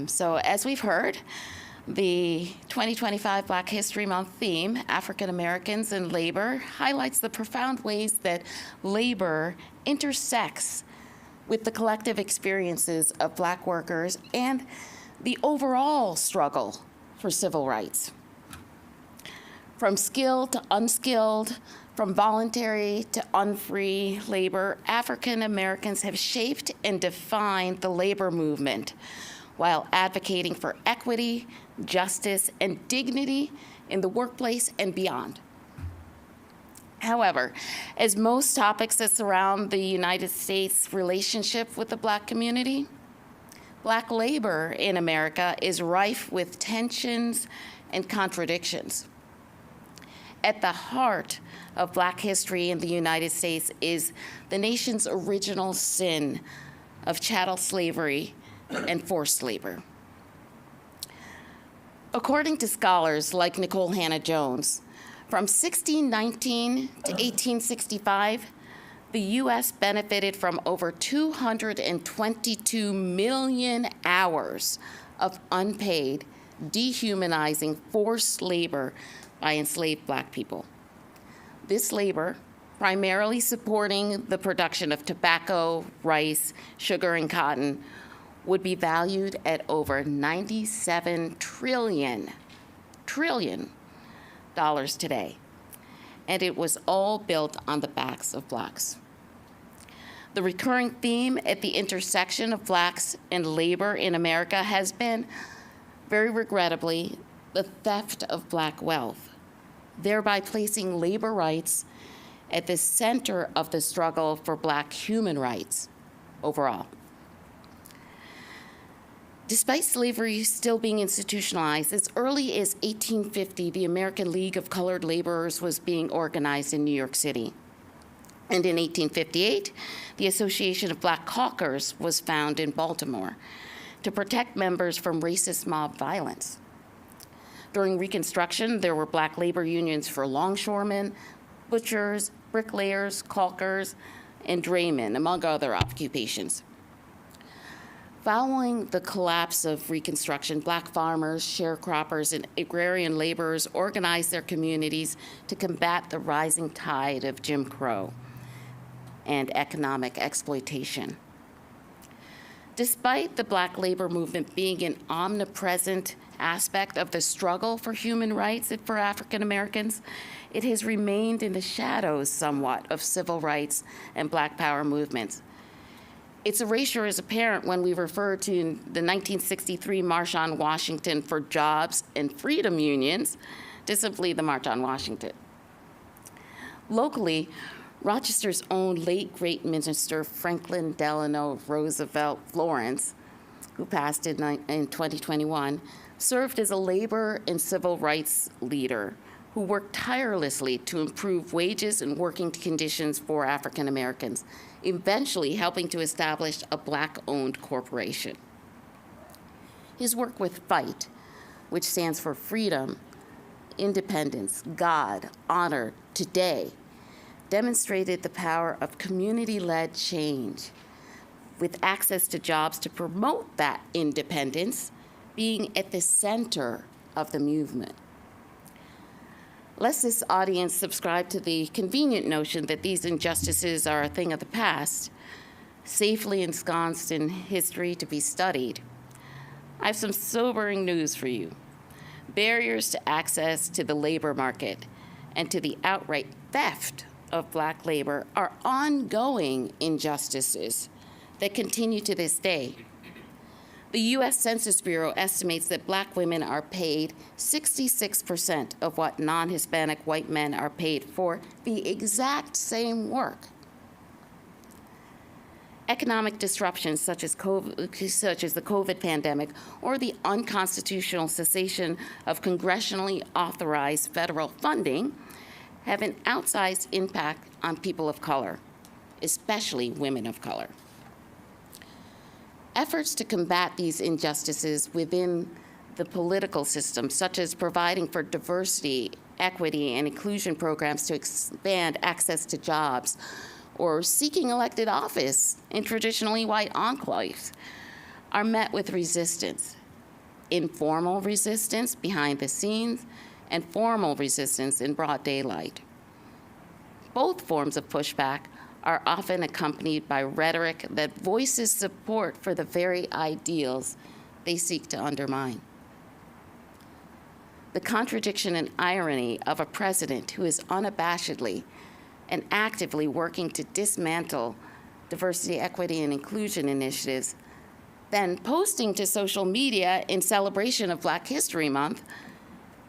So as we've heard, the 2025 Black History Month theme, African Americans and Labor, highlights the profound ways that labor intersects with the collective experiences of Black workers and the overall struggle for civil rights. From skilled to unskilled, from voluntary to unfree labor, African Americans have shaped and defined the labor movement while advocating for equity, justice, and dignity in the workplace and beyond. However, as most topics that surround the United States' relationship with the Black community, Black labor in America is rife with tensions and contradictions. At the heart of Black history in the United States is the nation's original sin of chattel slavery and forced labor. According to scholars like Nicole Hannah-Jones, from 1619 to 1865, the U.S. benefited from over 222 million hours of unpaid, dehumanizing forced labor by enslaved Black people. This labor, primarily supporting the production of tobacco, rice, sugar, and cotton, would be valued at over $97 trillion today. And it was all built on the backs of Blacks. The recurring theme at the intersection of Blacks and labor in America has been, very regrettably, the theft of Black wealth, thereby placing labor rights at the center of the struggle for Black human rights overall. Despite slavery still being institutionalized, as early as 1850, the American League of Colored Laborers was being organized in New York City. And in 1858, the Association of Black Hawkers was founded in Baltimore to protect members from racist mob violence. During Reconstruction, there were Black labor unions for longshoremen, butchers, bricklayers, caulkers, and draymen, among other occupations. Following the collapse of Reconstruction, Black farmers, sharecroppers, and agrarian laborers organized their communities to combat the rising tide of Jim Crow and economic exploitation. Despite the Black labor movement being an omnipresent aspect of the struggle for human rights for African Americans, it has remained in the shadows somewhat of civil rights and Black power movements. Its erasure is apparent when we refer to the 1963 March on Washington for Jobs and Freedom Unions to simply the March on Washington. Locally, Rochester's own late great minister, Franklin Delano Roosevelt Lawrence, who passed in 2021, served as a labor and civil rights leader who worked tirelessly to improve wages and working conditions for African Americans, eventually helping to establish a Black-owned corporation. His work with FIGHT, which stands for Freedom, Independence, God, Honor, Today, demonstrated the power of community-led change, with access to jobs to promote that independence being at the center of the movement. Lest this audience subscribe to the convenient notion that these injustices are a thing of the past, safely ensconced in history to be studied, I have some sobering news for you. Barriers to access to the labor market and to the outright theft of Black labor are ongoing injustices that continue to this day. The U.S. Census Bureau estimates that Black women are paid 66% of what non-Hispanic white men are paid for the exact same work. Economic disruptions such as the COVID pandemic or the unconstitutional cessation of congressionally authorized federal funding have an outsized impact on people of color, especially women of color. Efforts to combat these injustices within the political system, such as providing for diversity, equity, and inclusion programs to expand access to jobs, or seeking elected office in traditionally white enclaves, are met with resistance, informal resistance behind the scenes, and formal resistance in broad daylight. Both forms of pushback are often accompanied by rhetoric that voices support for the very ideals they seek to undermine. The contradiction and irony of a president who is unabashedly and actively working to dismantle diversity, equity, and inclusion initiatives, then posting to social media in celebration of Black History Month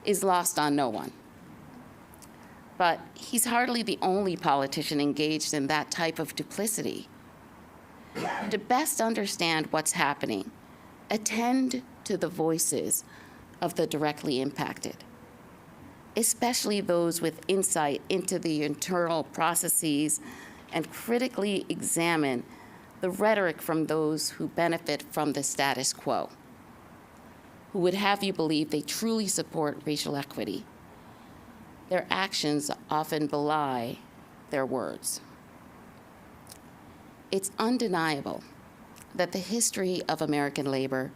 is lost on no one. But he's hardly the only politician engaged in that type of duplicity. To best understand what's happening, attend to the voices of the directly impacted, especially those with insight into the internal processes, and critically examine the rhetoric from those who benefit from the status quo, who would have you believe they truly support racial equity. Their actions often belie their words. It's undeniable that the history of American labor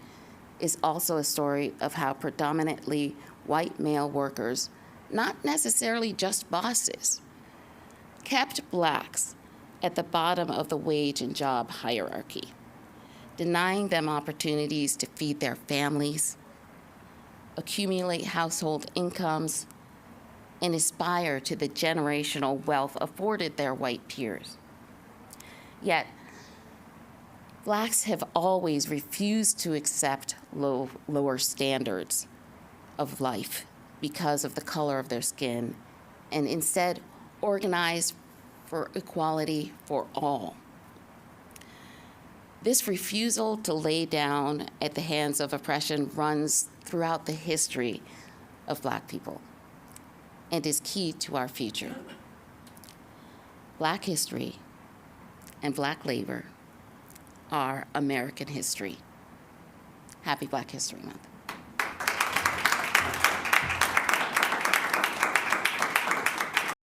is also a story of how predominantly white male workers, not necessarily just bosses, kept Blacks at the bottom of the wage and job hierarchy, denying them opportunities to feed their families, accumulate household incomes, and aspire to the generational wealth afforded their white peers. Yet, Blacks have always refused to accept lower standards of life because of the color of their skin, and instead organized for equality for all. This refusal to lay down at the hands of oppression runs throughout the history of Black people and is key to our future. Black history and Black labor are American history. Happy Black History Month.